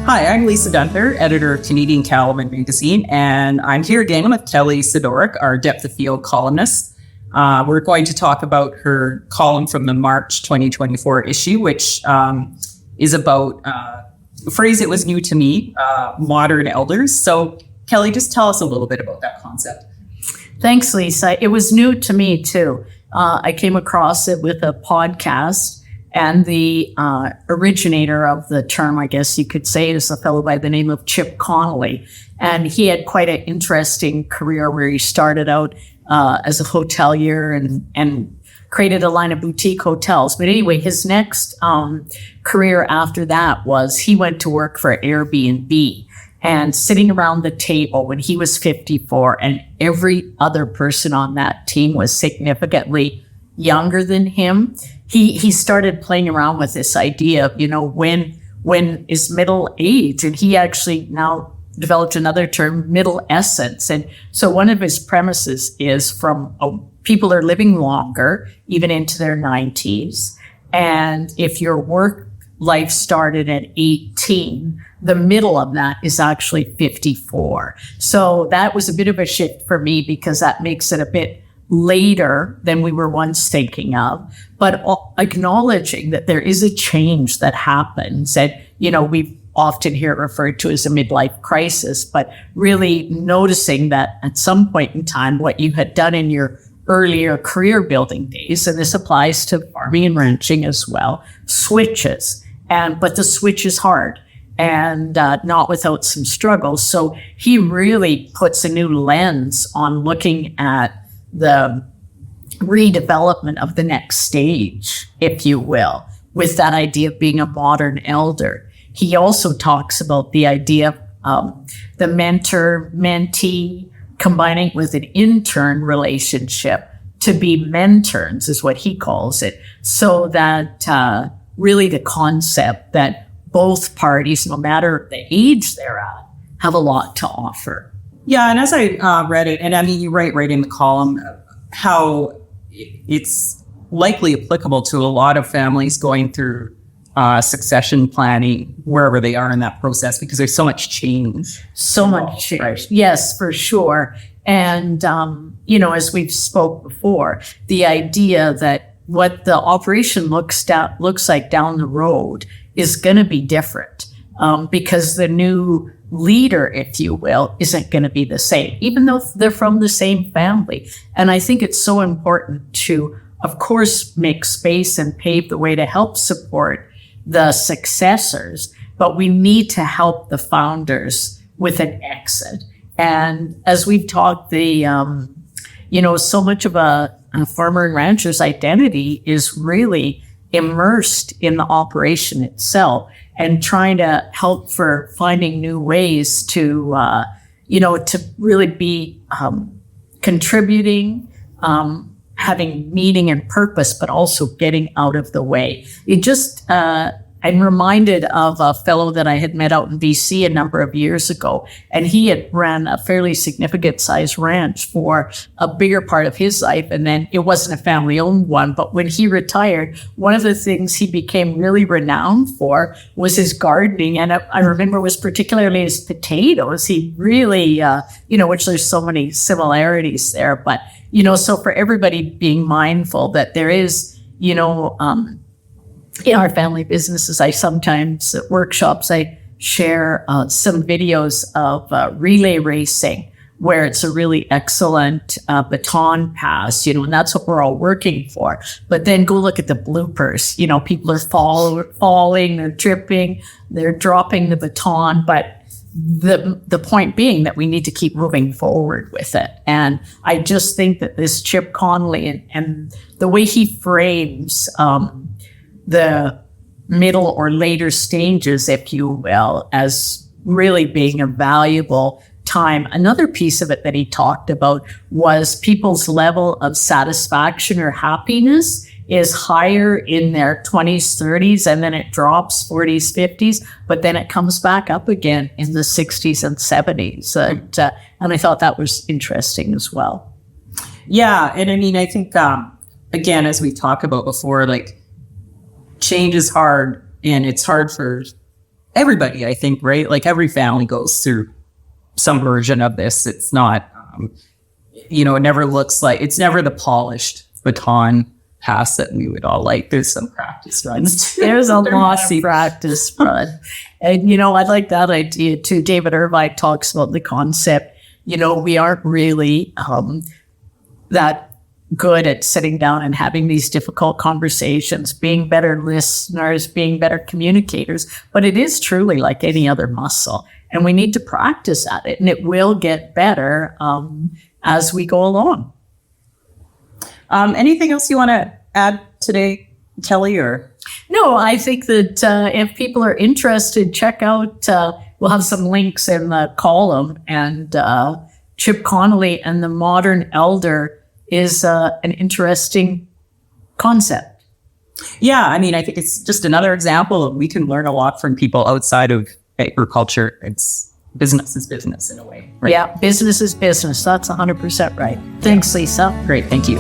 Hi, I'm Lisa Dunter, editor of Canadian Cattleman Magazine, and I'm here again with Kelly Sidorik, our Depth of Field columnist. We're going to talk about her column from the March 2024 issue, which is about a phrase that was new to me, modern elders. So, Kelly, just tell us a little bit about that concept. Thanks, Lisa. It was new to me, too. I came across it with a podcast. And the originator of the term, I guess you could say, is a fellow by the name of Chip Connolly. And he had quite an interesting career where he started out as a hotelier and created a line of boutique hotels. But anyway, his next career after that was he went to work for Airbnb. And sitting around the table when he was 54, and every other person on that team was significantly younger than him, he started playing around with this idea of, when is middle age? And he actually now developed another term, middle essence. And so one of his premises is people are living longer, even into their 90s. And if your work life started at 18, the middle of that is actually 54. So that was a bit of a shift for me because that makes it a bit later than we were once thinking of, but acknowledging that there is a change that happens. And, we often hear it referred to as a midlife crisis, but really noticing that at some point in time, what you had done in your earlier career building days, and this applies to farming and ranching as well, switches. But the switch is hard and not without some struggles. So he really puts a new lens on looking at the redevelopment of the next stage, if you will, with that idea of being a modern elder. He also talks about the idea of the mentor-mentee combining with an intern relationship to be mentorns, is what he calls it. So that really the concept that both parties, no matter the age they're at, have a lot to offer. Yeah, and as I read it, and I mean, you write right in the column how it's likely applicable to a lot of families going through succession planning, wherever they are in that process, because there's so much change. So much change. Right? Yes, for sure. And, as we've spoke before, the idea that what the operation looks like down the road is going to be different because the new leader, if you will, isn't going to be the same, even though they're from the same family. And I think it's so important to, of course, make space and pave the way to help support the successors, but we need to help the founders with an exit. And as we've talked, so much of a farmer and rancher's identity is really immersed in the operation itself, and trying to help for finding new ways to, to really be contributing, having meaning and purpose, but also getting out of the way. I'm reminded of a fellow that I had met out in BC a number of years ago, and he had ran a fairly significant sized ranch for a bigger part of his life. And then it wasn't a family owned one, but when he retired, one of the things he became really renowned for was his gardening. And I remember was particularly his potatoes. He really, which there's so many similarities there, but, so for everybody being mindful that there is, in our family businesses, I sometimes at workshops, I share some videos of relay racing where it's a really excellent baton pass, and that's what we're all working for. But then go look at the bloopers. People are falling, they're tripping, they're dropping the baton. But the point being that we need to keep moving forward with it. And I just think that this Chip Connolly and the way he frames the middle or later stages, if you will, as really being a valuable time. Another piece of it that he talked about was people's level of satisfaction or happiness is higher in their 20s, 30s, and then it drops 40s, 50s, but then it comes back up again in the 60s and 70s. And I thought that was interesting as well. Yeah. And I mean, I think, again, as we talked about before, change is hard, and it's hard for everybody, I think, right? Like every family goes through some version of this. It's not, it never looks like, it's never the polished baton pass that we would all like. There's some practice runs. There's a lot of practice run. And, I like that idea too. David Irvine talks about the concept, we aren't really that good at sitting down and having these difficult conversations, being better listeners, being better communicators. But it is truly like any other muscle. And we need to practice at it. And it will get better as we go along. Anything else you want to add today, Kelly, or? No, I think that if people are interested, check out, we'll have some links in the column, and Chip Connolly and the Modern Elder is an interesting concept. Yeah, I mean, I think it's just another example of we can learn a lot from people outside of agriculture. It's business is business in a way. Right? Yeah, business is business. That's 100% right. Thanks, Lisa. Great, thank you.